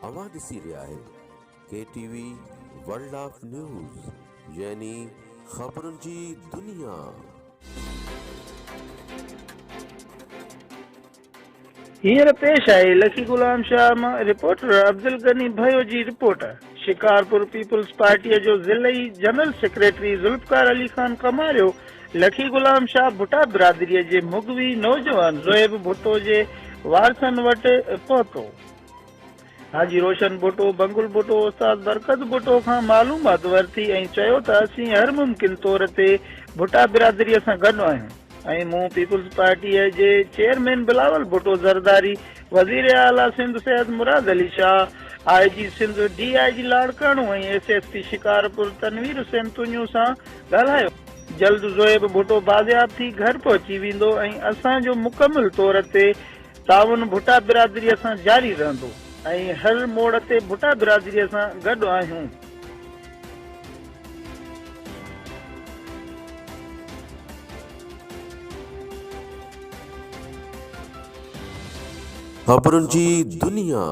अवां ॾिसी रहिया आहियो KTV वर्ल्ड ऑफ न्यूज़ यानी ख़बरुनि जी दुनिया। हींअर पेश आहे लखी गुलाम शाह मां रिपोर्टर अब्दुल गनी भयो जी रिपोर्ट। शिकारपुर पीपुल्स पार्टीअ जो ज़िलई जनरल सेक्रेटरी ज़ुल्फ़कार अली ख़ान कमारियो लखी गुलाम शाह भुट्टा बिरादरीअ जे मुगवी नौजवान ज़ोएब भुट्टो जे वारसनि वटि पहुतो। हाजी रोशन भुट्टो, बंगुल भुट्टो, उस्ताद बरकत भुट्टो खां मालूमात वरिती ऐं चयो त असीं हर मुमकिन तौर ते भुट्टा बिरादरीअ सां गॾु आहियूं ऐं मूं पीपुल्स पार्टीअ जे चेयरमैन बिलावल भुट्टो ज़रदारी, वज़ीर आला सिंध सैयद मुराद अली शाह, IG सिंध DIG लाड़काणो ऐं SSP शिकारपुर तनवीर हुसैन तुन्यू सां ॻाल्हायो। जल्द ज़ोएब भुट्टो बाज़ियाब थी घर पहुची वेंदो ऐं असांजो मुकमिल तौर ते ताउन भुट्टा बिरादरीअ सां जारी रहंदो ऐं हर मोड़ ते भुट्टा बिरादरीअ सां गॾु आहियूं। ख़बरुनि जी दुनिया।